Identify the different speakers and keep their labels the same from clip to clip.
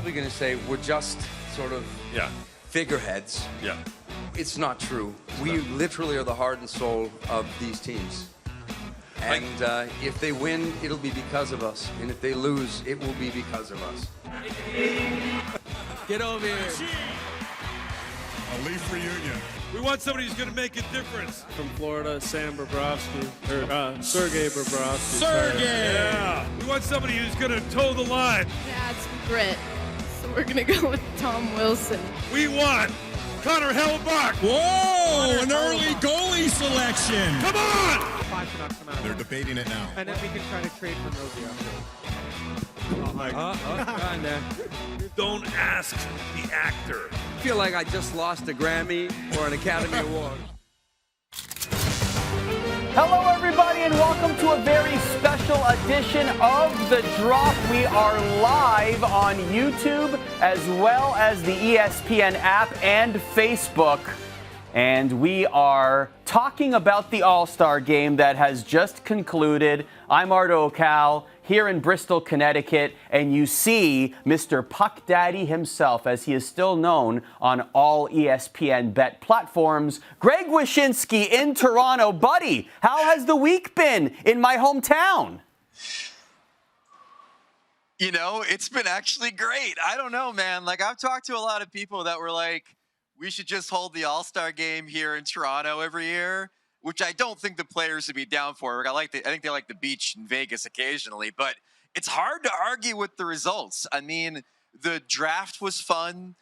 Speaker 1: probably going to say we're just sort of figureheads.
Speaker 2: Yeah.
Speaker 1: It's not true. We literally are the heart and soul of these teams. And if they win, it'll be because of us. And if they lose, it will be because of us.
Speaker 3: Get over here.
Speaker 4: A Leaf reunion.
Speaker 2: We want somebody who's going to make a difference.
Speaker 3: From Florida, Sam Bobrovsky, or Sergei Bobrovsky.
Speaker 2: Sergei! Yeah. We want somebody who's going to toe the line.
Speaker 5: Yeah, it's grit. So we're going to go with Tom Wilson.
Speaker 2: We want Connor Hellebuyck.
Speaker 4: Whoa, an early goalie selection.
Speaker 2: Come on!
Speaker 6: Five cannot come out.
Speaker 4: They're debating it now.
Speaker 6: And then we can try to trade for Nosey after.
Speaker 3: Kinda.
Speaker 2: Don't ask the actor.
Speaker 3: I feel like I just lost a Grammy or an Academy Award.
Speaker 7: Hello, everybody, and welcome to a very special edition of The Drop. We are live on YouTube as well as the ESPN app and Facebook. And we are talking about the All-Star game that has just concluded. I'm Arda Öcal here in Bristol, Connecticut, and you see Mr. Puck Daddy himself, as he is still known on all ESPN bet platforms, Greg Wyshynski in Toronto. Buddy, how has the week been in my hometown?
Speaker 8: You know, it's been actually great. I don't know, man. Like, I've talked to a lot of people that were like, we should just hold the All-Star game here in Toronto every year, which I don't think the players would be down for. I think they like the beach in Vegas occasionally, but it's hard to argue with the results. I mean, the draft was fun.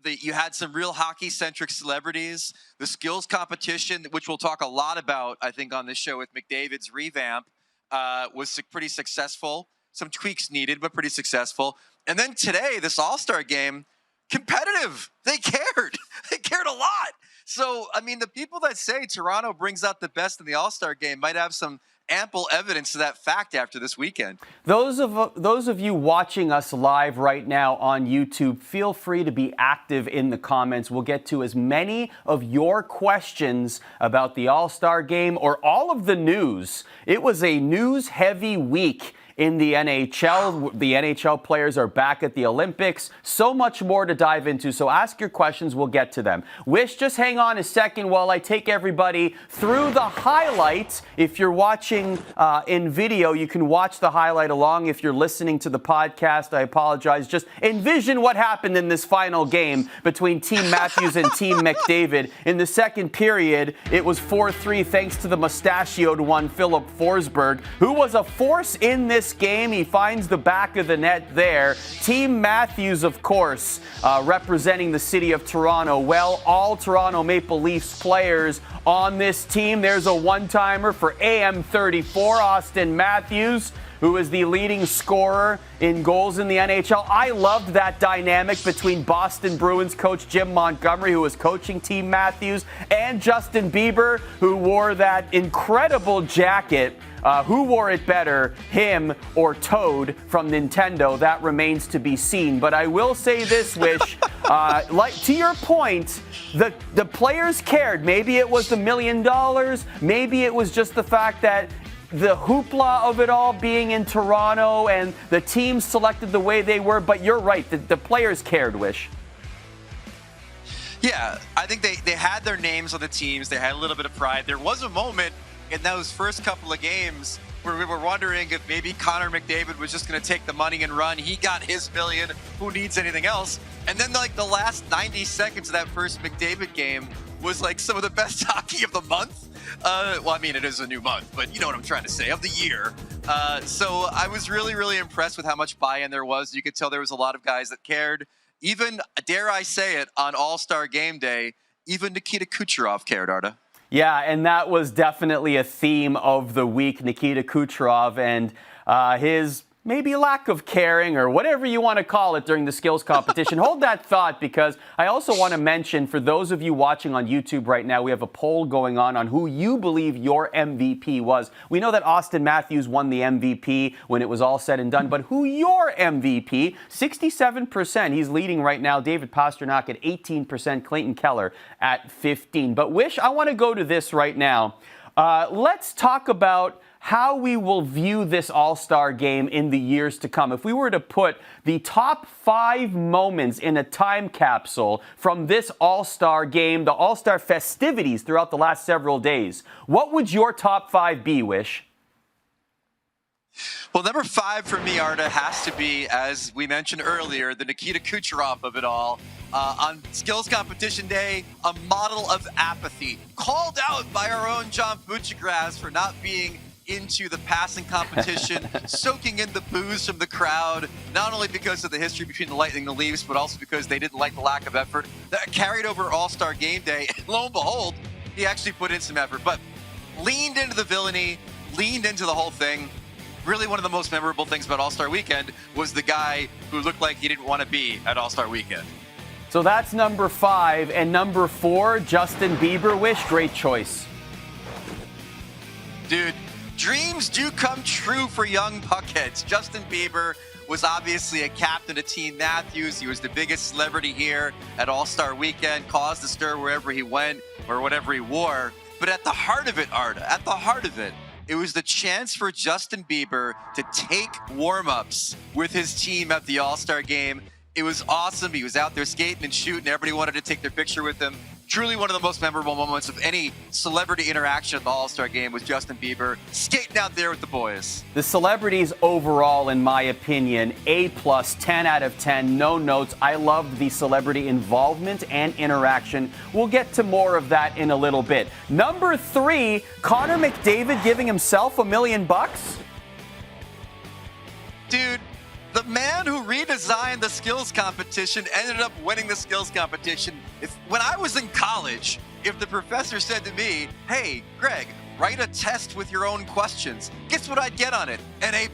Speaker 8: You had some real hockey-centric celebrities. The skills competition, which we'll talk a lot about, I think, on this show with McDavid's revamp, was pretty successful. Some tweaks needed, but pretty successful. And then today, this All-Star game, competitive. They cared. They cared a lot. So, I mean, the people that say Toronto brings out the best in the All-Star game might have some ample evidence to that fact after this weekend.
Speaker 7: Those of you watching us live right now on YouTube, feel free to be active in the comments. We'll get to as many of your questions about the All-Star game or all of the news. It was a news-heavy week in the NHL. The NHL players are back at the Olympics. So much more to dive into, so ask your questions. We'll get to them. Wish, just hang on a second while I take everybody through the highlights. If you're watching in video, you can watch the highlight along. If you're listening to the podcast, I apologize. Just envision what happened in this final game between Team Matthews and Team McDavid. In the second period, it was 4-3 thanks to the mustachioed one, Philip Forsberg, who was a force in this game. He finds the back of the net there. Team Matthews, of course, representing the city of Toronto. Well, all Toronto Maple Leafs players on this team. There's a one-timer for AM34, Austin Matthews, who is the leading scorer in goals in the NHL. I loved that dynamic between Boston Bruins coach Jim Montgomery, who was coaching Team Matthews, and Justin Bieber, who wore that incredible jacket. Who wore it better, him or Toad from Nintendo? That remains to be seen. But I will say this, Wish, like to your point, the players cared. Maybe it was the $1 million. Maybe it was just the fact that the hoopla of it all being in Toronto and the teams selected the way they were. But you're right, the players cared, Wish.
Speaker 8: Yeah, I think they had their names on the teams. They had a little bit of pride. There was a moment in those first couple of games where we were wondering if maybe Connor McDavid was just going to take the money and run. He got his $1 million. Who needs anything else? And then like the last 90 seconds of that first McDavid game was like some of the best hockey of the month. Well, I mean, it is a new month, but you know what I'm trying to say, of the year. So I was really, really impressed with how much buy-in there was. You could tell there was a lot of guys that cared. Even, dare I say it, on All-Star Game Day, even Nikita Kucherov cared, Arda.
Speaker 7: Yeah, and that was definitely a theme of the week, Nikita Kucherov and his maybe lack of caring or whatever you want to call it during the skills competition. Hold that thought, because I also want to mention, for those of you watching on YouTube right now, we have a poll going on who you believe your MVP was. We know that Austin Matthews won the MVP when it was all said and done, but who your MVP? 67%. He's leading right now. David Pastrnak at 18%. Clayton Keller at 15%. But Wish, I want to go to this right now. Let's talk about how we will view this All-Star game in the years to come. If we were to put the top 5 moments in a time capsule from this All-Star game, the All-Star festivities throughout the last several days, what would your top 5 be, Wish?
Speaker 8: Well, number 5 for me, Arda, has to be, as we mentioned earlier, the Nikita Kucherov of it all. On skills competition day, a model of apathy, called out by our own John Buchagras for not being into the passing competition, soaking in the boos from the crowd, not only because of the history between the Lightning and the Leafs, but also because they didn't like the lack of effort that carried over All-Star game day. And lo and behold, he actually put in some effort, but leaned into the villainy, leaned into the whole thing. Really, one of the most memorable things about All-Star Weekend was the guy who looked like he didn't want to be at All-Star Weekend.
Speaker 7: So that's number 5. And number 4, Justin Bieber. Wish, great choice.
Speaker 8: Dude, dreams do come true for young puckheads. Justin Bieber was obviously a captain of Team Matthews. He was the biggest celebrity here at All-Star Weekend, caused a stir wherever he went or whatever he wore. But at the heart of it, Arda, at the heart of it, it was the chance for Justin Bieber to take warm-ups with his team at the All-Star game. It was awesome. He was out there skating and shooting. Everybody wanted to take their picture with him. Truly one of the most memorable moments of any celebrity interaction at the All-Star game was Justin Bieber skating out there with the boys.
Speaker 7: The celebrities overall, in my opinion, A+, 10 out of 10, no notes. I loved the celebrity involvement and interaction. We'll get to more of that in a little bit. Number 3, Connor McDavid giving himself $1 million.
Speaker 8: Dude, the man who redesigned the skills competition ended up winning the skills competition. When I was in college, if the professor said to me, hey, Greg, write a test with your own questions, guess what I'd get on it? An A+.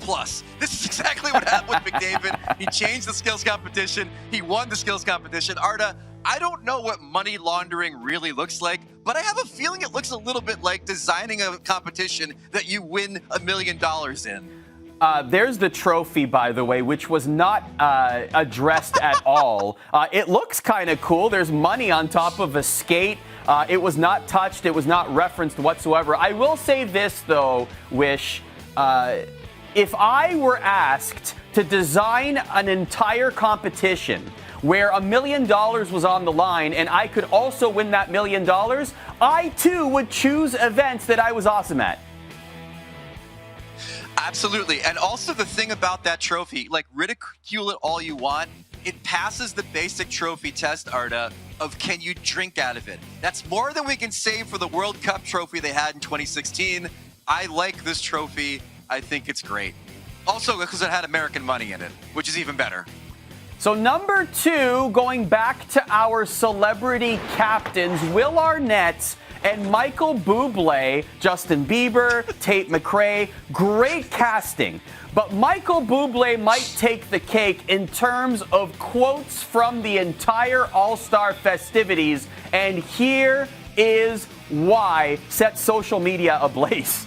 Speaker 8: This is exactly what happened with McDavid. He changed the skills competition. He won the skills competition. Arda, I don't know what money laundering really looks like, but I have a feeling it looks a little bit like designing a competition that you win $1 million in.
Speaker 7: There's the trophy, by the way, which was not addressed at all. It looks kind of cool. There's money on top of a skate. It was not touched. It was not referenced whatsoever. I will say this, though, Wish. If I were asked to design an entire competition where $1 million was on the line and I could also win that $1 million, I, too, would choose events that I was awesome at.
Speaker 8: Absolutely. And also the thing about that trophy, like ridicule it all you want, it passes the basic trophy test, Arda, of can you drink out of it? That's more than we can say for the World Cup trophy they had in 2016. I like this trophy. I think it's great. Also because it had American money in it, which is even better.
Speaker 7: So number 2, going back to our celebrity captains, Will Arnett and Michael Buble, Justin Bieber, Tate McRae, great casting. But Michael Buble might take the cake in terms of quotes from the entire All-Star festivities, and here is why set social media ablaze.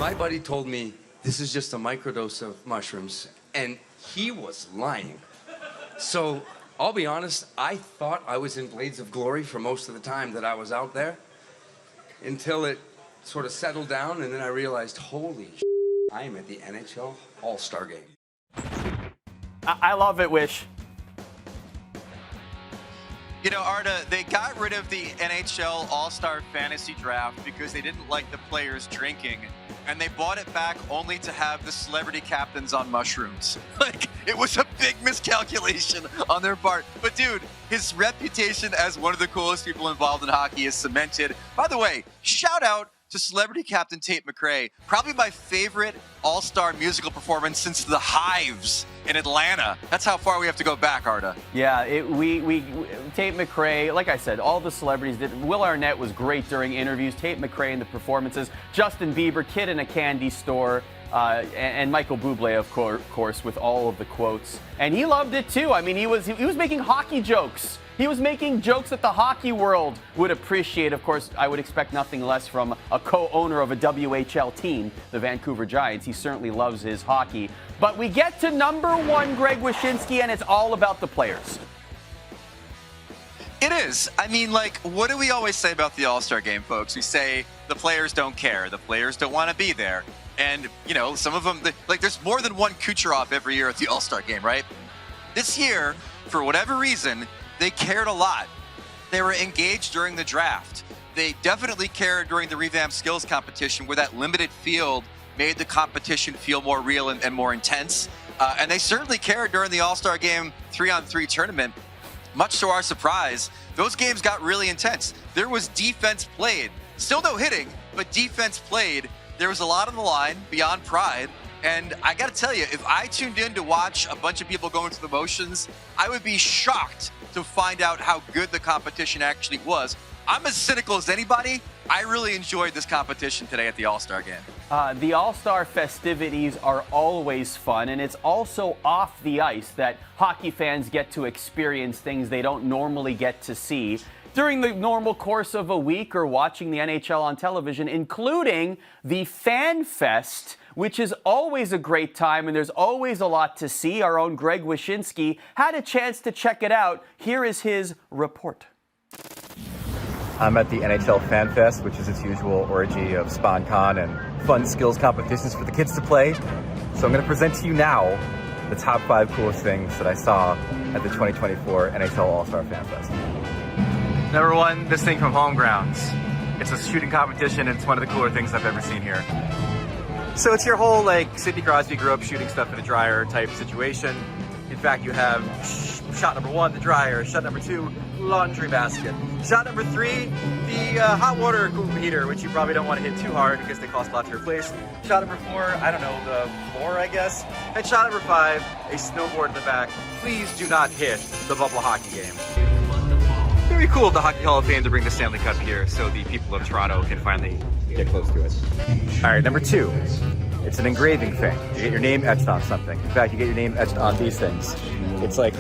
Speaker 1: My buddy told me this is just a microdose of mushrooms, and he was lying. So I'll be honest, I thought I was in Blades of Glory for most of the time that I was out there until it sort of settled down, and then I realized, holy shit, I am at the NHL All-Star game.
Speaker 7: I love it, Wish.
Speaker 8: You know, Arda, they got rid of the NHL All-Star Fantasy Draft because they didn't like the players drinking, and they bought it back only to have the celebrity captains on mushrooms. Like, it was a big miscalculation on their part. But dude, his reputation as one of the coolest people involved in hockey is cemented. By the way, shout out to celebrity captain Tate McRae, probably my favorite all-star musical performance since The Hives in Atlanta. That's how far we have to go back, Arda.
Speaker 7: Yeah, Tate McRae, like I said, all the celebrities did. Will Arnett was great during interviews. Tate McRae in the performances. Justin Bieber, Kid in a Candy Store. And Michael Buble, of course, with all of the quotes. And he loved it, too. I mean, he was making hockey jokes. He was making jokes that the hockey world would appreciate. Of course, I would expect nothing less from a co-owner of a WHL team, the Vancouver Giants. He certainly loves his hockey. But we get to number 1, Greg Wyshynski, and it's all about the players.
Speaker 8: It is. I mean, like, what do we always say about the All-Star game, folks? We say the players don't care. The players don't want to be there. And, you know, some of them, like, there's more than one Kucherov every year at the All-Star game, right? This year, for whatever reason, they cared a lot. They were engaged during the draft. They definitely cared during the revamped skills competition, where that limited field made the competition feel more real and more intense. And they certainly cared during the All-Star game 3-on-3 tournament. Much to our surprise, those games got really intense. There was defense played. Still no hitting, but defense played. There was a lot on the line beyond pride. And I got to tell you, if I tuned in to watch a bunch of people going through the motions, I would be shocked to find out how good the competition actually was. I'm as cynical as anybody. I really enjoyed this competition today at the All-Star game.
Speaker 7: The All-Star festivities are always fun, and it's also off the ice that hockey fans get to experience things they don't normally get to see during the normal course of a week or watching the NHL on television, including the Fan Fest, which is always a great time, and there's always a lot to see. Our own Greg Wyshynski had a chance to check it out. Here is his report.
Speaker 9: I'm at the NHL Fan Fest, which is its usual orgy of SponCon and fun skills competitions for the kids to play. So I'm going to present to you now the top 5 coolest things that I saw at the 2024 NHL All-Star Fan Fest. Number 1, this thing from Home Grounds. It's a shooting competition, and it's one of the cooler things I've ever seen here. So it's your whole, like, Sidney Crosby grew up shooting stuff in a dryer type situation. In fact, you have shot number 1, the dryer. Shot number 2, laundry basket. Shot number 3, the hot water heater, which you probably don't want to hit too hard because they cost a lot to replace. Shot number 4, I don't know, the floor, I guess. And shot number 5, a snowboard in the back. Please do not hit the bubble hockey game. Very cool of the Hockey Hall of Fame to bring the Stanley Cup here so the people of Toronto can finally get close to it. All right, number 2. It's an engraving thing. You get your name etched on something. In fact, you get your name etched on these things. It's like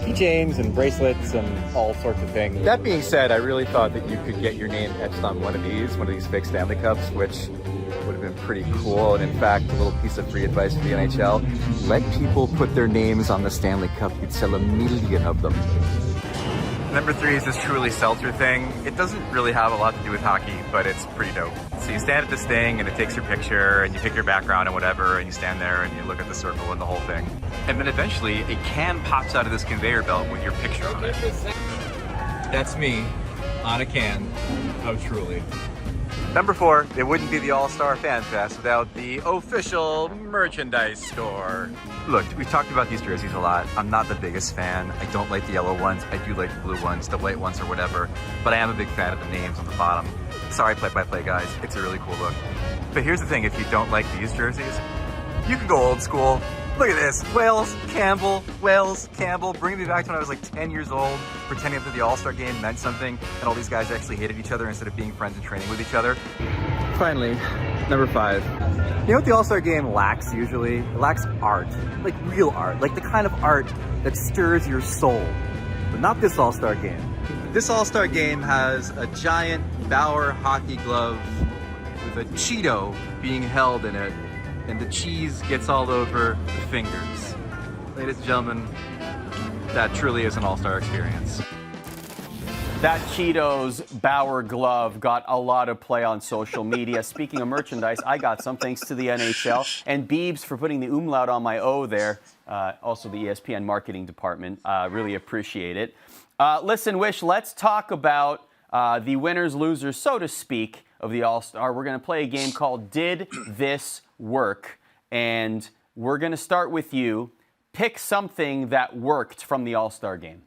Speaker 9: keychains and bracelets and all sorts of things. That being said, I really thought that you could get your name etched on one of these fake Stanley Cups, which would have been pretty cool. And in fact, a little piece of free advice for the NHL, let people put their names on the Stanley Cup. You'd sell 1 million of them. Number 3 is this truly seltzer thing. It doesn't really have a lot to do with hockey, but it's pretty dope. So you stand at this thing and it takes your picture and you pick your background and whatever, and you stand there and you look at the circle and the whole thing. And then eventually a can pops out of this conveyor belt with your picture on it. That's me on a can of Truly. Number 4, it wouldn't be the All-Star Fan Fest without the official merchandise store. Look, we've talked about these jerseys a lot. I'm not the biggest fan. I don't like the yellow ones. I do like the blue ones, the white ones or whatever. But I am a big fan of the names on the bottom. Sorry, play-by-play guys. It's a really cool look. But here's the thing, if you don't like these jerseys, you can go old school. Look at this, Wales, Campbell, bringing me back to when I was like 10 years old, pretending that the All-Star game meant something, and all these guys actually hated each other instead of being friends and training with each other. Finally, number 5. You know what the All-Star game lacks usually? It lacks art, like real art, like the kind of art that stirs your soul. But not this All-Star game. This All-Star game has a giant Bauer hockey glove with a Cheeto being held in it, and the cheese gets all over the fingers. Ladies and gentlemen, that truly is an all-star experience.
Speaker 7: That Cheetos Bauer glove got a lot of play on social media. Speaking of merchandise, I got some thanks to the NHL and Biebs for putting the umlaut on my O there. Also the ESPN marketing department. Really appreciate it. Listen, Wish, let's talk about the winners, losers, so to speak, of the All-Star. We're going to play a game called Did This Work? And we're going to start with you. Pick something that worked from the All-Star game.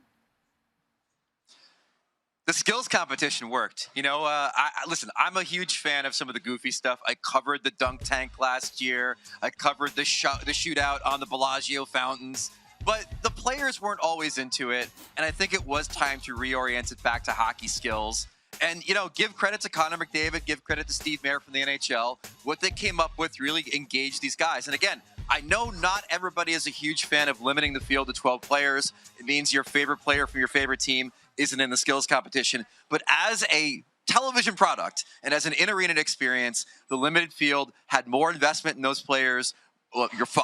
Speaker 8: The skills competition worked. You know, listen, I'm a huge fan of some of the goofy stuff. I covered the dunk tank last year. I covered the shootout on the Bellagio fountains. But the players weren't always into it, and I think it was time to reorient it back to hockey skills. And, you know, give credit to Connor McDavid, give credit to Steve Mayer from the NHL. What they came up with really engaged these guys. And again, I know not everybody is a huge fan of limiting the field to 12 players. It means your favorite player from your favorite team isn't in the skills competition. But as a television product and as an in-arena experience, the limited field had more investment in those players.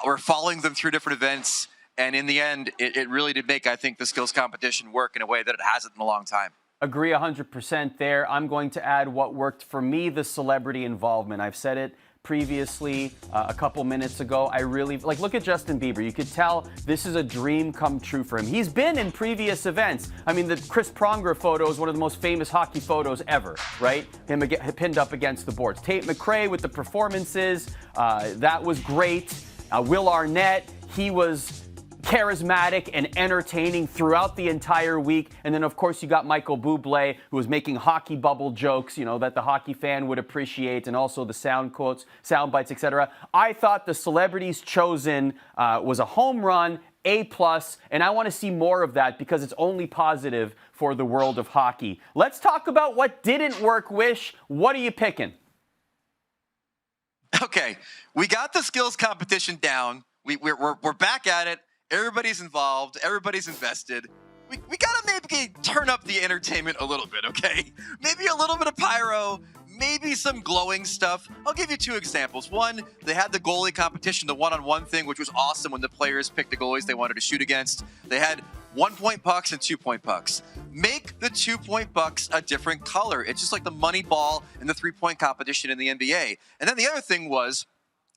Speaker 8: We're following them through different events. And in the end, it really did make, I think, the skills competition work in a way that it hasn't in a long time.
Speaker 7: Agree 100% there. I'm going to add what worked for me, the celebrity involvement. I've said it previously a couple minutes ago. I really, look at Justin Bieber. You could tell this is a dream come true for him. He's been in previous events. I mean, the Chris Pronger photo is one of the most famous hockey photos ever, right? Him pinned up against the boards. Tate McRae with the performances, that was great. Will Arnett, he was charismatic and entertaining throughout the entire week. And then, of course, you got Michael Buble, who was making hockey bubble jokes, that the hockey fan would appreciate, and also the sound quotes, sound bites, etc. I thought the celebrities chosen was a home run, A+, and I want to see more of that because it's only positive for the world of hockey. Let's talk about what didn't work, Wish. What are you picking?
Speaker 8: Okay, we got the skills competition down. We're back at it. Everybody's involved. Everybody's invested. We got to maybe turn up the entertainment a little bit, okay? Maybe a little bit of pyro, maybe some glowing stuff. I'll give you 2 examples. One, they had the goalie competition, the one-on-one thing, which was awesome when the players picked the goalies they wanted to shoot against. They had 1-point pucks and 2-point pucks. Make the 2-point pucks a different color. It's just like the money ball and the 3-point competition in the NBA. And then the other thing was,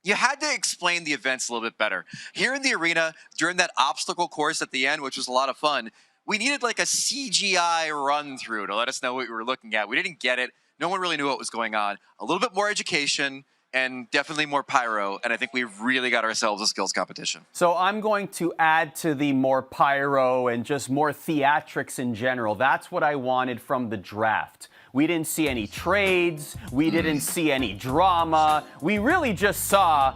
Speaker 8: you had to explain the events a little bit better. Here in the arena, during that obstacle course at the end, which was a lot of fun, we needed like a CGI run through to let us know what we were looking at. We didn't get it. No one really knew what was going on. A little bit more education and definitely more pyro. And I think we've really got ourselves a skills competition.
Speaker 7: So I'm going to add to the more pyro and just more theatrics in general. That's what I wanted from the draft. We didn't see any trades. We didn't see any drama. We really just saw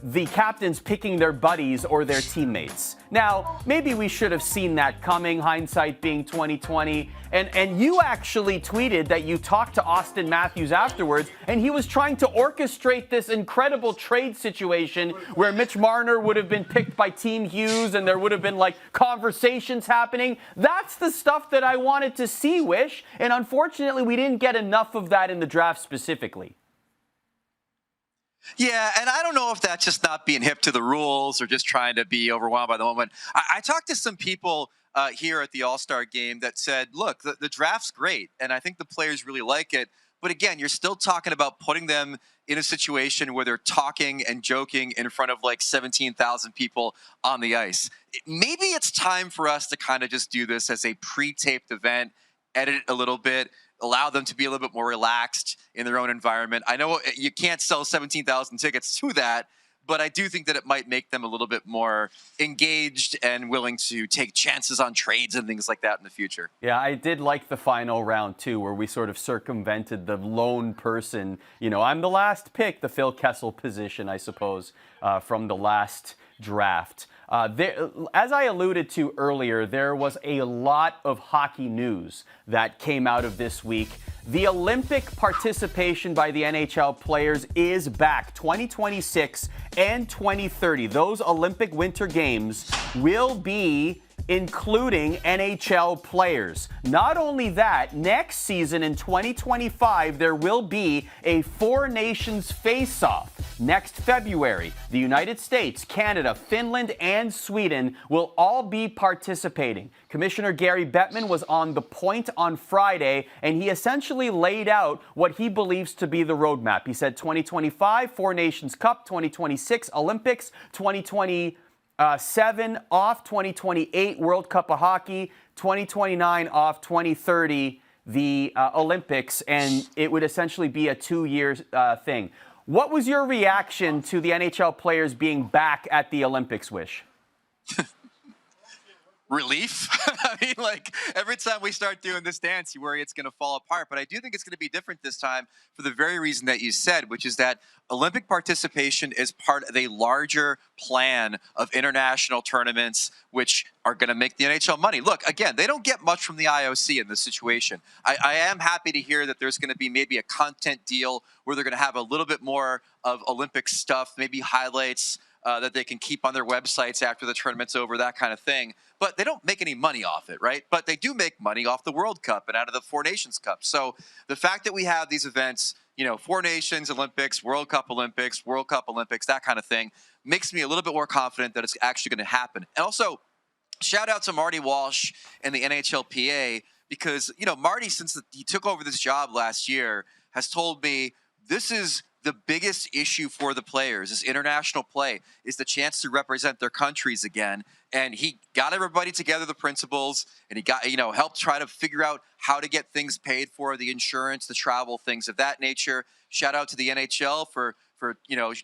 Speaker 7: the captains picking their buddies or their teammates. Now, maybe we should have seen that coming, hindsight being 2020. And you actually tweeted that you talked to Austin Matthews afterwards, and he was trying to orchestrate this incredible trade situation where Mitch Marner would have been picked by Team Hughes and there would have been conversations happening. That's the stuff that I wanted to see, Wish. And unfortunately, we didn't get enough of that in the draft specifically.
Speaker 8: Yeah, and I don't know if that's just not being hip to the rules or just trying to be overwhelmed by the moment. I talked to some people here at the All-Star game that said, look, the draft's great, and I think the players really like it. But again, you're still talking about putting them in a situation where they're talking and joking in front of 17,000 people on the ice. Maybe it's time for us to kind of just do this as a pre-taped event, edit it a little bit, allow them to be a little bit more relaxed in their own environment. I know you can't sell 17,000 tickets to that, but I do think that it might make them a little bit more engaged and willing to take chances on trades and things like that in the future.
Speaker 7: Yeah, I did like the final round, too, where we sort of circumvented the lone person. I'm the last pick, the Phil Kessel position, I suppose, from the last draft. As I alluded to earlier, there was a lot of hockey news that came out of this week. The Olympic participation by the NHL players is back. 2026 and 2030. Those Olympic Winter Games will be including NHL players. Not only that, next season in 2025, there will be a Four Nations face-off. Next February, the United States, Canada, Finland, and Sweden will all be participating. Commissioner Gary Bettman was on the point on Friday, and he essentially laid out what he believes to be the roadmap. He said 2025, Four Nations Cup, 2026, Olympics, 2027 off, 2028 World Cup of Hockey, 2029 off, 2030 the Olympics, and it would essentially be a 2-year thing. What was your reaction to the NHL players being back at the Olympics, Wish?
Speaker 8: Relief. I mean, every time we start doing this dance, you worry it's going to fall apart. But I do think it's going to be different this time for the very reason that you said, which is that Olympic participation is part of a larger plan of international tournaments, which are going to make the NHL money. Look, again, they don't get much from the IOC in this situation. I am happy to hear that there's going to be maybe a content deal where they're going to have a little bit more of Olympic stuff, maybe highlights that they can keep on their websites after the tournament's over, that kind of thing. But they don't make any money off it, right? But they do make money off the World Cup and out of the Four Nations Cup. So the fact that we have these events, Four Nations Olympics, World Cup Olympics, that kind of thing, makes me a little bit more confident that it's actually going to happen. And also, shout out to Marty Walsh and the NHLPA because, Marty, since he took over this job last year, has told me this is the biggest issue for the players, this international play, is the chance to represent their countries again. And he got everybody together, the principals, and he got, helped try to figure out how to get things paid for, the insurance, the travel, things of that nature. Shout out to the NHL for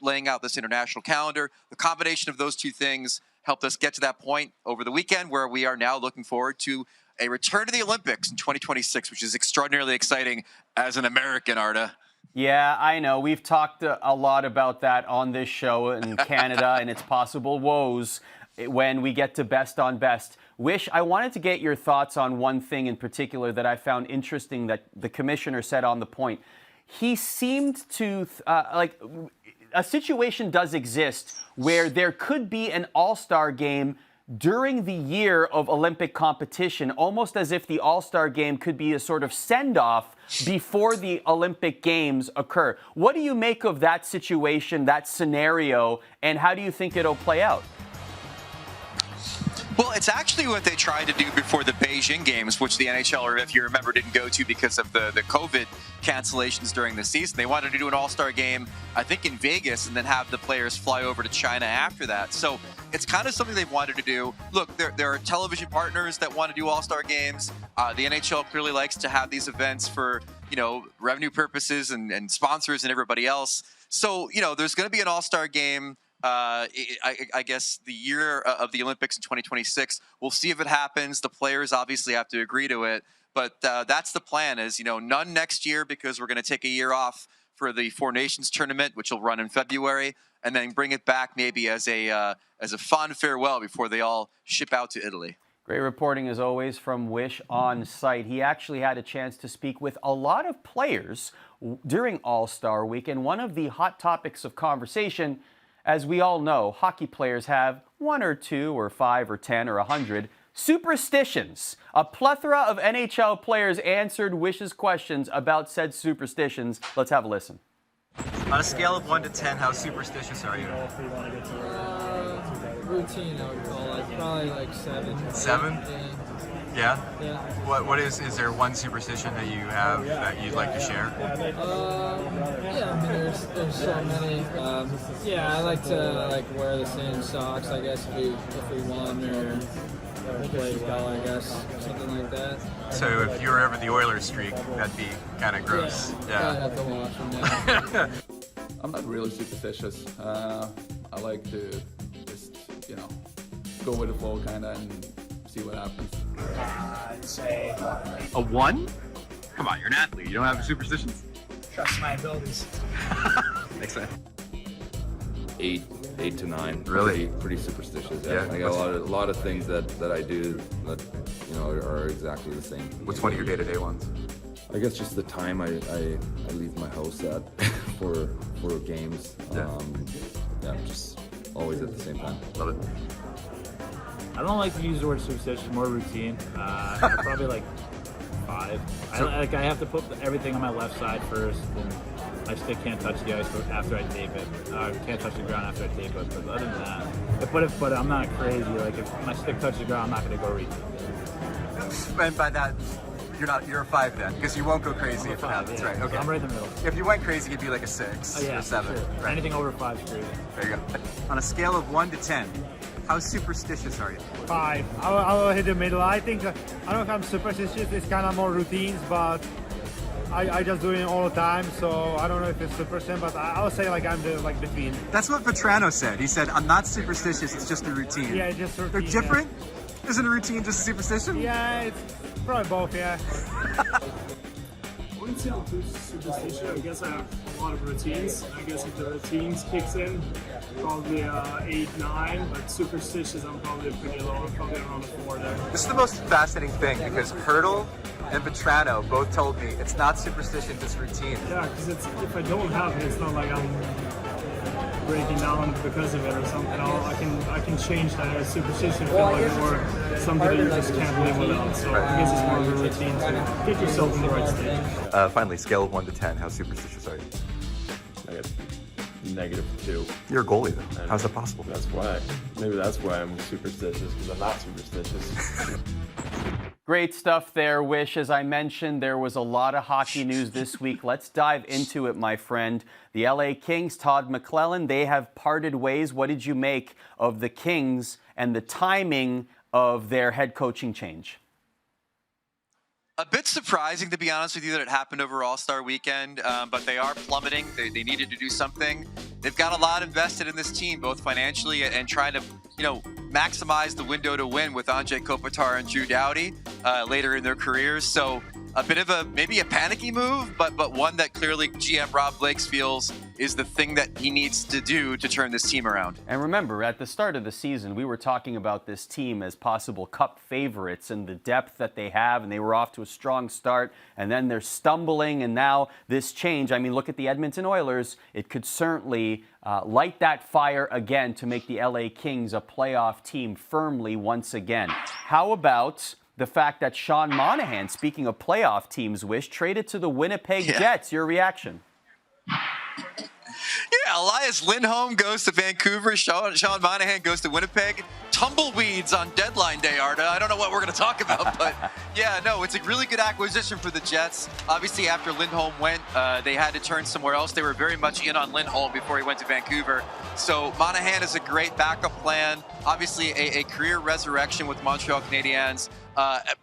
Speaker 8: laying out this international calendar. The combination of those two things helped us get to that point over the weekend where we are now looking forward to a return to the Olympics in 2026, which is extraordinarily exciting as an American, Arda.
Speaker 7: Yeah, I know. We've talked a lot about that on this show in Canada and its possible woes when we get to best on best. Wish, I wanted to get your thoughts on one thing in particular that I found interesting that the commissioner said on the point. He seemed to, a situation does exist where there could be an all-star game during the year of Olympic competition, almost as if the All-Star Game could be a sort of send-off before the Olympic Games occur. What do you make of that situation, that scenario, and how do you think it'll play out?
Speaker 8: Well, it's actually what they tried to do before the Beijing Games, which the NHL, if you remember, didn't go to because of the COVID cancellations during the season. They wanted to do an All-Star Game, I think, in Vegas, and then have the players fly over to China after that. So it's kind of something they've wanted to do. Look, there are television partners that want to do All-Star Games. The NHL clearly likes to have these events for, revenue purposes and sponsors and everybody else. So, there's going to be an All-Star Game. I guess the year of the Olympics in 2026. We'll see if it happens. The players obviously have to agree to it, but that's the plan. Is none next year because we're going to take a year off for the Four Nations tournament, which will run in February, and then bring it back maybe as a fond farewell before they all ship out to Italy.
Speaker 7: Great reporting, as always, from Wish on site. He actually had a chance to speak with a lot of players during All-Star Week, and one of the hot topics of conversation. As we all know, hockey players have 1 or 2 or 5 or 10 or 100 superstitions. A plethora of NHL players answered Wish's questions about said superstitions. Let's have a listen.
Speaker 9: On a scale of 1 to 10, how superstitious are you?
Speaker 10: Routine, I would call it. Probably like 7.
Speaker 9: 7?
Speaker 10: Yeah.
Speaker 9: Yeah? What is there one superstition that you have that you'd like to share?
Speaker 10: Yeah, I mean, there's so many. I like to wear the same socks, I guess, if we won or play well, I guess, something like that.
Speaker 9: So if you were ever the Oilers streak, that'd be kind of gross.
Speaker 10: Yeah. I'd have to watch them now.
Speaker 11: I'm not really superstitious. I like to just, go with the flow kind of and see what happens.
Speaker 12: I'd say
Speaker 9: a 1? Come on, you're an athlete. You don't have superstitions?
Speaker 12: Trust my abilities.
Speaker 9: Makes sense.
Speaker 11: 8 to 9.
Speaker 9: Really?
Speaker 11: Pretty superstitious. Yeah. I got a lot of things that I do that are exactly the same.
Speaker 9: What's one of your day-to-day ones?
Speaker 11: I guess just the time I leave my house at for games. Just always at the same time.
Speaker 9: Love it.
Speaker 13: I don't like to use the word superstition, more routine. Probably 5. I have to put everything on my left side first, and my stick can't touch the ice after I tape it. Can't touch the ground after I tape it. But other than that, but I'm not crazy. If my stick touches the ground, I'm not going to go routine.
Speaker 9: And by that, you're a 5 then, because you won't go crazy if it happens, right? Okay.
Speaker 13: I'm right in the middle.
Speaker 9: If you went crazy, you'd be like a 6 or 7.
Speaker 13: Sure.
Speaker 9: Right.
Speaker 13: Anything over 5 is crazy.
Speaker 9: There you go. On a scale of 1 to 10, how superstitious are you?
Speaker 14: 5. I'll hit the middle. I think I don't know if I'm superstitious. It's kind of more routines, but I just do it all the time. So I don't know if it's superstition, but I'll say I'm between.
Speaker 9: That's what Petrano said. He said, "I'm not superstitious. It's just a routine."
Speaker 14: Yeah, just routine.
Speaker 9: They're different. Yeah. Isn't a routine just a superstition?
Speaker 14: Yeah, it's probably both. Yeah.
Speaker 15: I wouldn't say I'm too superstitious. I guess I have a lot of routines. I guess if the routines kicks in, probably 8, 9. But superstitious, I'm probably pretty low. I'm probably around a 4 there.
Speaker 9: This is the most fascinating thing because Hurdle and Petrano both told me it's not superstition, it's routine.
Speaker 15: Yeah, because if I don't have it, it's not like I'm breaking down because of it or something. I can change that as superstition or something that you just can't live without. So I guess it's more of a routine to get yourself in the right state.
Speaker 9: Finally, scale of 1 to 10, how superstitious are you?
Speaker 11: -2.
Speaker 9: You're a goalie, though. How's that possible?
Speaker 11: That's why. Maybe that's why I'm superstitious, because I'm not superstitious.
Speaker 7: Great stuff there, Wish. As I mentioned, there was a lot of hockey news this week. Let's dive into it, my friend. The LA Kings, Todd McLellan, they have parted ways. What did you make of the Kings and the timing of their head coaching change?
Speaker 8: A bit surprising, to be honest with you, that it happened over All-Star Weekend, but they are plummeting. They needed to do something. They've got a lot invested in this team, both financially and trying to, maximize the window to win with Anze Kopitar and Drew Doughty later in their careers. So a bit of maybe a panicky move, but one that clearly GM Rob Blakes feels is the thing that he needs to do to turn this team around.
Speaker 7: And remember, at the start of the season, we were talking about this team as possible cup favorites and the depth that they have, and they were off to a strong start, and then they're stumbling, and now this change. I mean, look at the Edmonton Oilers. It could certainly light that fire again to make the LA Kings a playoff team firmly once again. How about the fact that Sean Monahan, speaking of playoff teams, Wish, traded to the Winnipeg Jets? Your reaction?
Speaker 8: Yeah, Elias Lindholm goes to Vancouver. Sean Monahan goes to Winnipeg. Tumbleweeds on deadline day, Arda. I don't know what we're going to talk about, but yeah, no, it's a really good acquisition for the Jets. Obviously, after Lindholm went, they had to turn somewhere else. They were very much in on Lindholm before he went to Vancouver. So Monahan is a great backup plan. Obviously, a career resurrection with Montreal Canadiens.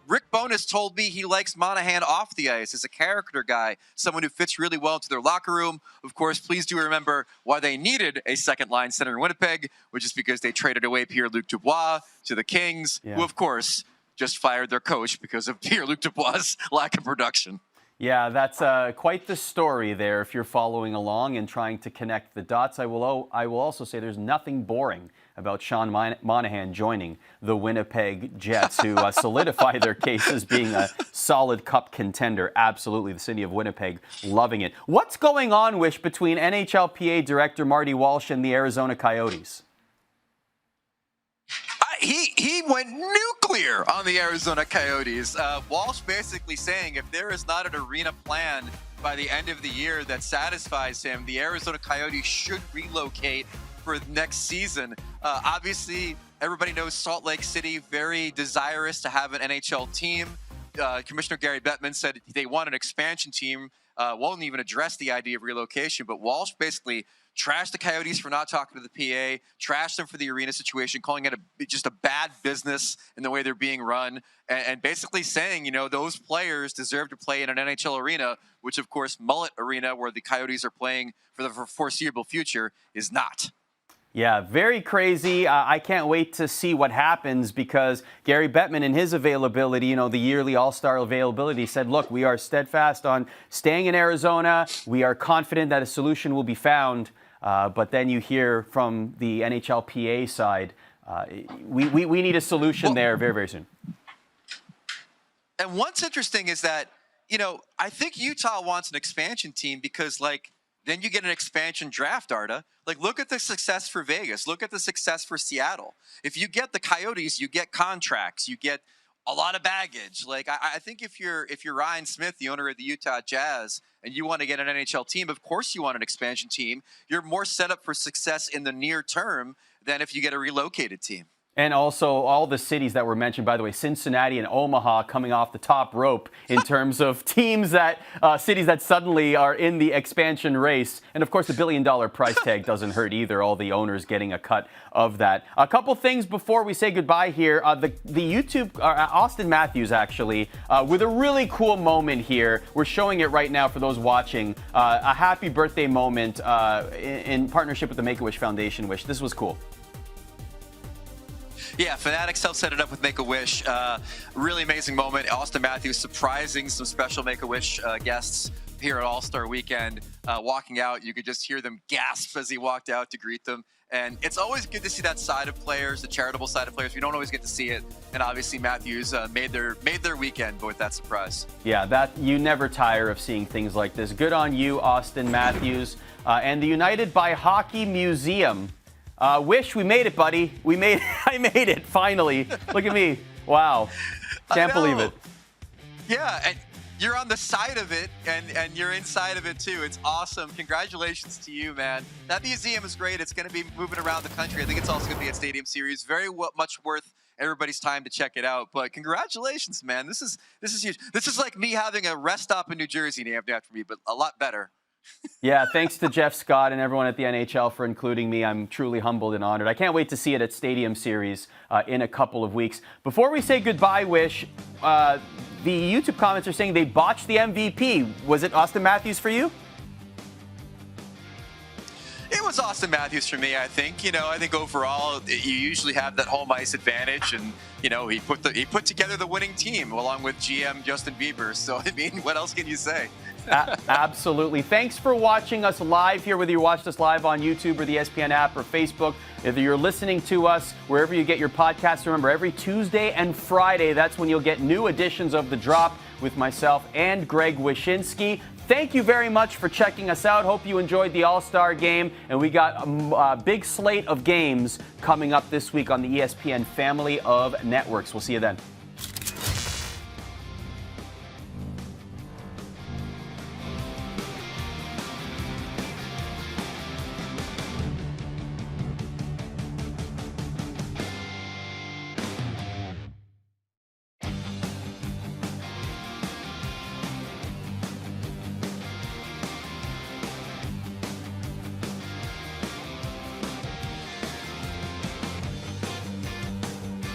Speaker 8: Rick Bowness told me he likes Monahan off the ice as a character guy, someone who fits really well into their locker room. Of course, please do remember why they needed a second-line center in Winnipeg, which is because they traded away Pierre-Luc Dubois to the Kings, who, of course, just fired their coach because of Pierre-Luc Dubois' lack of production.
Speaker 7: Yeah, that's quite the story there if you're following along and trying to connect the dots. I will also say there's nothing boring about Sean Monahan joining the Winnipeg Jets, who solidify their case as being a solid cup contender. Absolutely, the city of Winnipeg loving it. What's going on, Wish, between NHLPA Director Marty Walsh and the Arizona Coyotes?
Speaker 8: He went nuclear on the Arizona Coyotes. Walsh basically saying if there is not an arena plan by the end of the year that satisfies him, the Arizona Coyotes should relocate for next season. Obviously, everybody knows Salt Lake City, very desirous to have an NHL team. Commissioner Gary Bettman said they want an expansion team, won't even address the idea of relocation, but Walsh basically trashed the Coyotes for not talking to the PA, trashed them for the arena situation, calling it just a bad business in the way they're being run, and basically saying, those players deserve to play in an NHL arena, which, of course, Mullet Arena, where the Coyotes are playing for the foreseeable future, is not.
Speaker 7: Yeah, very crazy. I can't wait to see what happens because Gary Bettman, in his availability, the yearly All-Star availability, said, look, we are steadfast on staying in Arizona. We are confident that a solution will be found. But then you hear from the NHLPA side, we need a solution there very, very soon.
Speaker 8: And what's interesting is that, I think Utah wants an expansion team because, then you get an expansion draft, Arda. Look at the success for Vegas. Look at the success for Seattle. If you get the Coyotes, you get contracts. You get a lot of baggage. I think if you're Ryan Smith, the owner of the Utah Jazz, and you want to get an NHL team, of course you want an expansion team. You're more set up for success in the near term than if you get a relocated team.
Speaker 7: And also all the cities that were mentioned, by the way, Cincinnati and Omaha coming off the top rope in terms of teams that, cities that suddenly are in the expansion race. And of course, the $1 billion price tag doesn't hurt either, all the owners getting a cut of that. A couple things before we say goodbye here. The YouTube, Austin Matthews actually, with a really cool moment here. We're showing it right now for those watching. A happy birthday moment in partnership with the Make-A-Wish Foundation. Wish, this was cool.
Speaker 8: Yeah, Fanatics helped set it up with Make-A-Wish. Really amazing moment. Austin Matthews surprising some special Make-A-Wish guests here at All-Star Weekend. Walking out, you could just hear them gasp as he walked out to greet them. And it's always good to see that side of players, the charitable side of players. We don't always get to see it. And obviously Matthews made their weekend with that surprise.
Speaker 7: Yeah, that you never tire of seeing things like this. Good on you, Austin Matthews. And the United by Hockey Museum. Wish, we made it, buddy. I made it, finally. Look at me. Wow. Can't believe it.
Speaker 8: Yeah, and you're on the side of it and you're inside of it too. It's awesome. Congratulations to you, man. That museum is great. It's going to be moving around the country. I think it's also going to be at Stadium Series. Very much worth everybody's time to check it out. But congratulations, man. This is huge. This is like me having a rest stop in New Jersey named after me, but a lot better.
Speaker 7: Yeah, thanks to Jeff Scott and everyone at the NHL for including me. I'm truly humbled and honored. I can't wait to see it at Stadium Series in a couple of weeks. Before we say goodbye, Wish, the YouTube comments are saying they botched the MVP. Was it Austin Matthews for you?
Speaker 8: It was Austin Matthews for me, I think. I think overall you usually have that home ice advantage, and he put together the winning team along with GM Justin Bieber. So I mean, what else can you say?
Speaker 7: Absolutely. Thanks for watching us live here, whether you watched us live on YouTube or the ESPN app or Facebook. Whether you're listening to us wherever you get your podcasts, remember every Tuesday and Friday, that's when you'll get new editions of The Drop with myself and Greg Wyshynski. Thank you very much for checking us out. Hope you enjoyed the All-Star game. And we got a big slate of games coming up this week on the ESPN family of networks. We'll see you then.